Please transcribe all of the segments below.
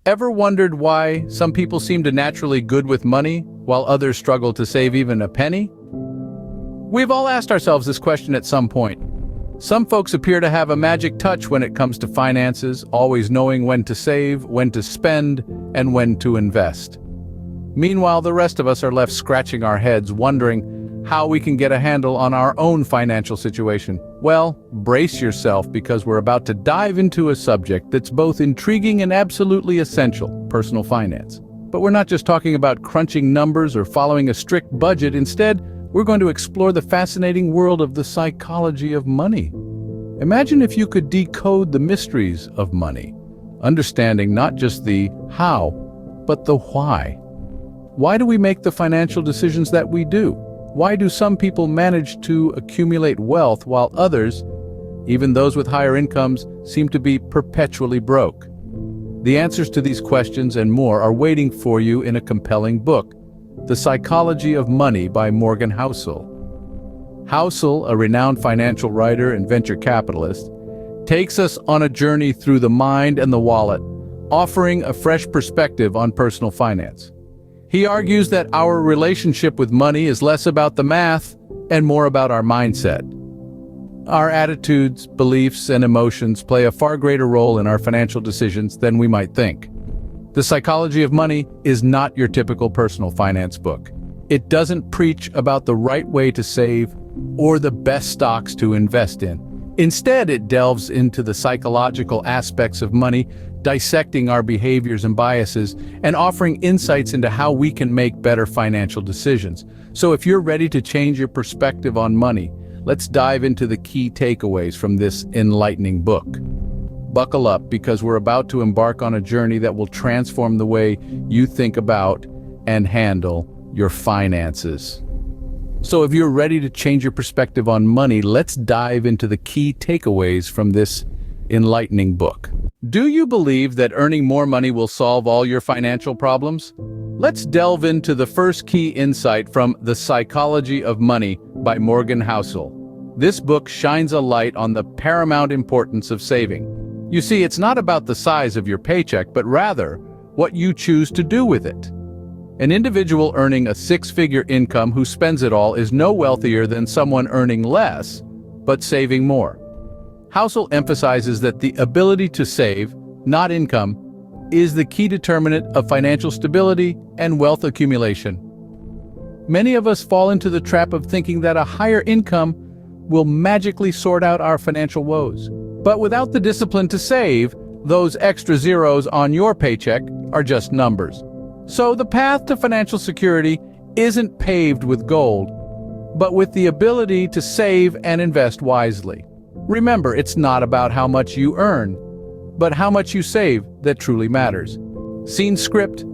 Ever wondered why some people seem to naturally good with money, while others struggle to save even a penny? We've all asked ourselves this question at some point. Some folks appear to have a magic touch when it comes to finances, always knowing when to save, when to spend, and when to invest. Meanwhile, the rest of us are left scratching our heads, wondering how we can get a handle on our own financial situation. Well, brace yourself, because we're about to dive into a subject that's both intriguing and absolutely essential: personal finance. But we're not just talking about crunching numbers or following a strict budget. Instead, we're going to explore the fascinating world of the psychology of money. Imagine if you could decode the mysteries of money, understanding not just the how, but the why. Why do we make the financial decisions that we do? Why do some people manage to accumulate wealth while others, even those with higher incomes, seem to be perpetually broke? The answers to these questions and more are waiting for you in a compelling book, The Psychology of Money by Morgan Housel. Housel, a renowned financial writer and venture capitalist, takes us on a journey through the mind and the wallet, offering a fresh perspective on personal finance. He argues that our relationship with money is less about the math and more about our mindset. Our attitudes, beliefs, and emotions play a far greater role in our financial decisions than we might think. The Psychology of Money is not your typical personal finance book. It doesn't preach about the right way to save or the best stocks to invest in. Instead, it delves into the psychological aspects of money, dissecting our behaviors and biases, and offering insights into how we can make better financial decisions. So if you're ready to change your perspective on money, let's dive into the key takeaways from this enlightening book. Buckle up, because we're about to embark on a journey that will transform the way you think about and handle your finances. So if you're ready to change your perspective on money, let's dive into the key takeaways from this enlightening book. Do you believe that earning more money will solve all your financial problems? Let's delve into the first key insight from The Psychology of Money by Morgan Housel. This book shines a light on the paramount importance of saving. You see, it's not about the size of your paycheck, but rather what you choose to do with it. An individual earning a six-figure income who spends it all is no wealthier than someone earning less, but saving more. Housel emphasizes that the ability to save, not income, is the key determinant of financial stability and wealth accumulation. Many of us fall into the trap of thinking that a higher income will magically sort out our financial woes. But without the discipline to save, those extra zeros on your paycheck are just numbers. So the path to financial security isn't paved with gold, but with the ability to save and invest wisely. Remember, it's not about how much you earn, but how much you save that truly matters. Scene script.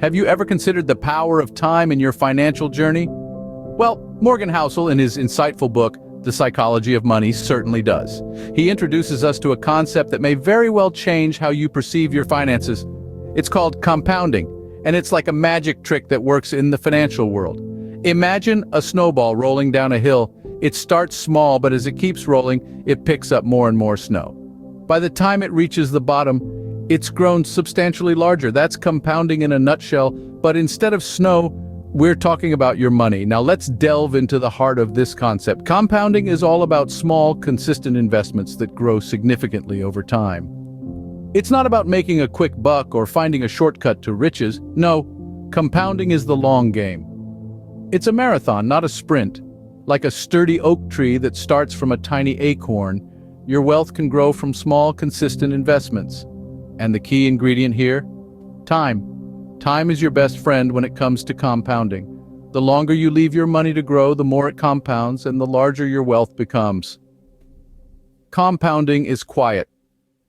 Have you ever considered the power of time in your financial journey? Well, Morgan Housel, in his insightful book, The Psychology of Money, certainly does. He introduces us to a concept that may very well change how you perceive your finances. It's called compounding, and it's like a magic trick that works in the financial world. Imagine a snowball rolling down a hill. It starts small, but as it keeps rolling, it picks up more and more snow. By the time it reaches the bottom, it's grown substantially larger. That's compounding in a nutshell, but instead of snow, we're talking about your money. Now let's delve into the heart of this concept. Compounding is all about small, consistent investments that grow significantly over time. It's not about making a quick buck or finding a shortcut to riches. No, compounding is the long game. It's a marathon, not a sprint. Like a sturdy oak tree that starts from a tiny acorn, your wealth can grow from small, consistent investments. And the key ingredient here? Time. Time is your best friend when it comes to compounding. The longer you leave your money to grow, the more it compounds and the larger your wealth becomes. Compounding is quiet.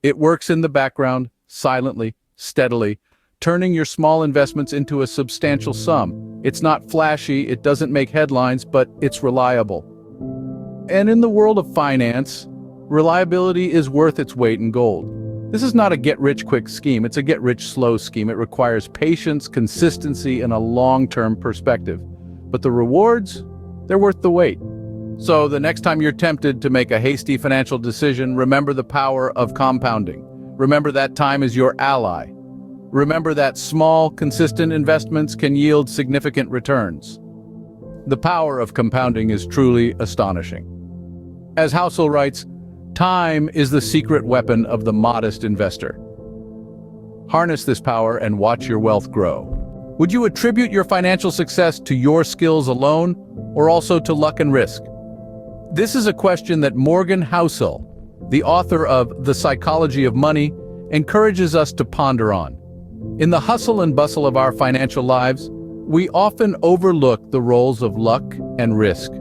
It works in the background, silently, steadily, turning your small investments into a substantial sum. It's not flashy, it doesn't make headlines, but it's reliable. And in the world of finance, reliability is worth its weight in gold. This is not a get-rich-quick scheme, it's a get-rich-slow scheme. It requires patience, consistency, and a long-term perspective. But the rewards, they're worth the wait. So the next time you're tempted to make a hasty financial decision, remember the power of compounding. Remember that time is your ally. Remember that small, consistent investments can yield significant returns. The power of compounding is truly astonishing. As Housel writes, time is the secret weapon of the modest investor. Harness this power and watch your wealth grow. Would you attribute your financial success to your skills alone, or also to luck and risk? This is a question that Morgan Housel, the author of The Psychology of Money, encourages us to ponder on. In the hustle and bustle of our financial lives, we often overlook the roles of luck and risk.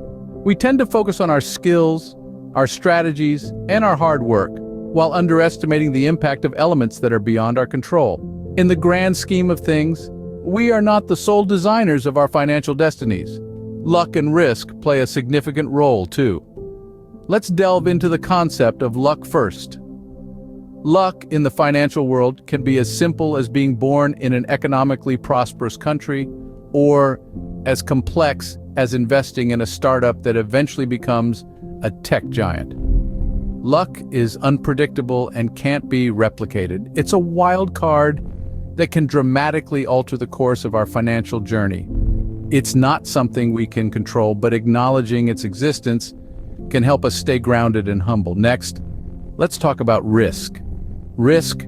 We tend to focus on our skills, our strategies, and our hard work, while underestimating the impact of elements that are beyond our control. In the grand scheme of things, we are not the sole designers of our financial destinies. Luck and risk play a significant role, too. Let's delve into the concept of luck first. Luck in the financial world can be as simple as being born in an economically prosperous country, or as complex as investing in a startup that eventually becomes a tech giant. Luck is unpredictable and can't be replicated. It's a wild card that can dramatically alter the course of our financial journey. It's not something we can control, but acknowledging its existence can help us stay grounded and humble. Next, let's talk about risk. Risk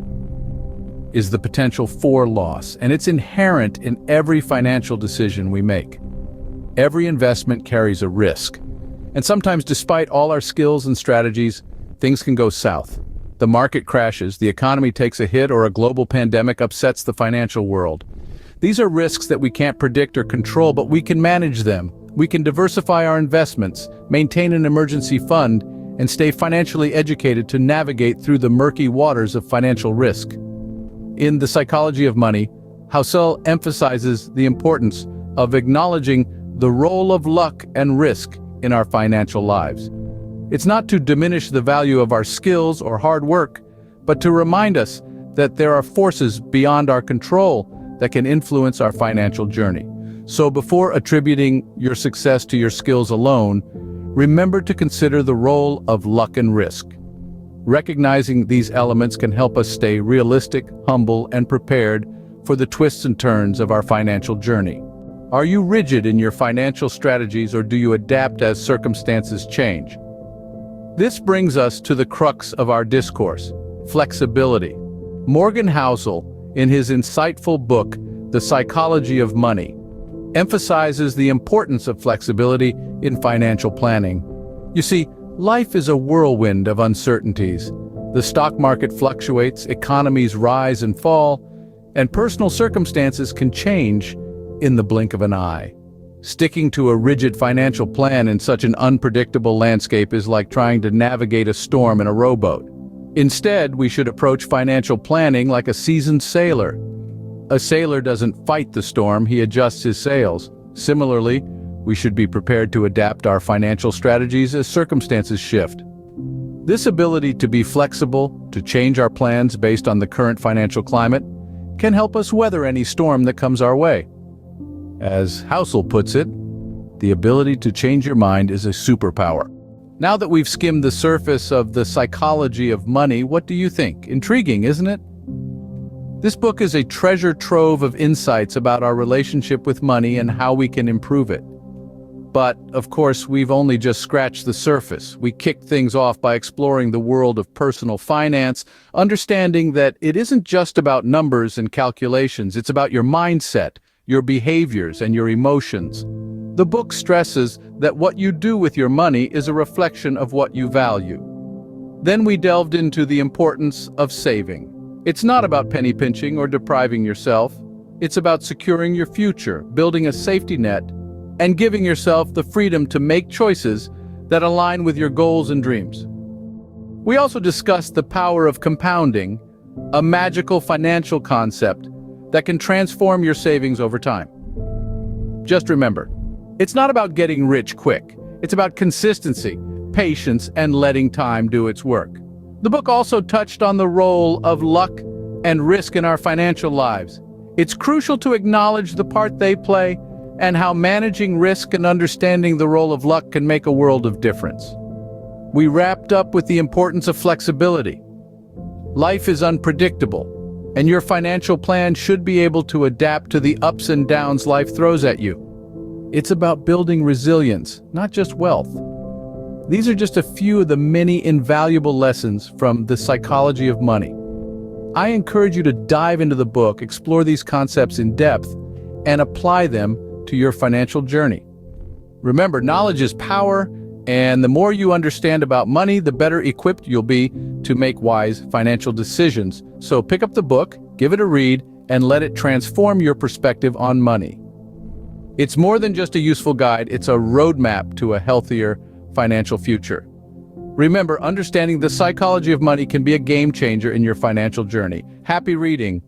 is the potential for loss, and it's inherent in every financial decision we make. Every investment carries a risk, and sometimes, despite all our skills and strategies, things can go south. The market crashes, the economy takes a hit, or a global pandemic upsets the financial world. These are risks that we can't predict or control, but we can manage them. We can diversify our investments, maintain an emergency fund, and stay financially educated to navigate through the murky waters of financial risk. In The Psychology of Money, Housel emphasizes the importance of acknowledging the role of luck and risk in our financial lives. It's not to diminish the value of our skills or hard work, but to remind us that there are forces beyond our control that can influence our financial journey. So before attributing your success to your skills alone, remember to consider the role of luck and risk. Recognizing these elements can help us stay realistic, humble, and prepared for the twists and turns of our financial journey. Are you rigid in your financial strategies, or do you adapt as circumstances change? This brings us to the crux of our discourse: flexibility. Morgan Housel, in his insightful book, The Psychology of Money, emphasizes the importance of flexibility in financial planning. You see, life is a whirlwind of uncertainties. The stock market fluctuates, economies rise and fall, and personal circumstances can change in the blink of an eye. Sticking to a rigid financial plan in such an unpredictable landscape is like trying to navigate a storm in a rowboat. Instead, we should approach financial planning like a seasoned sailor. A sailor doesn't fight the storm, he adjusts his sails. Similarly, we should be prepared to adapt our financial strategies as circumstances shift. This ability to be flexible, to change our plans based on the current financial climate, can help us weather any storm that comes our way. As Housel puts it, the ability to change your mind is a superpower. Now that we've skimmed the surface of The Psychology of Money, what do you think? Intriguing, isn't it? This book is a treasure trove of insights about our relationship with money and how we can improve it. But, of course, we've only just scratched the surface. We kicked things off by exploring the world of personal finance, understanding that it isn't just about numbers and calculations, it's about your mindset, your behaviors, and your emotions. The book stresses that what you do with your money is a reflection of what you value. Then we delved into the importance of saving. It's not about penny pinching or depriving yourself. It's about securing your future, building a safety net, and giving yourself the freedom to make choices that align with your goals and dreams. We also discussed the power of compounding, a magical financial concept that can transform your savings over time. Just remember, it's not about getting rich quick. It's about consistency, patience, and letting time do its work. The book also touched on the role of luck and risk in our financial lives. It's crucial to acknowledge the part they play and how managing risk and understanding the role of luck can make a world of difference. We wrapped up with the importance of flexibility. Life is unpredictable, and your financial plan should be able to adapt to the ups and downs life throws at you. It's about building resilience, not just wealth. These are just a few of the many invaluable lessons from The Psychology of Money. I encourage you to dive into the book, explore these concepts in depth, and apply them to your financial journey. Remember, knowledge is power, and the more you understand about money, the better equipped you'll be to make wise financial decisions. So pick up the book, give it a read, and let it transform your perspective on money. It's more than just a useful guide, it's a roadmap to a healthier financial future. Remember, understanding the psychology of money can be a game changer in your financial journey. Happy reading!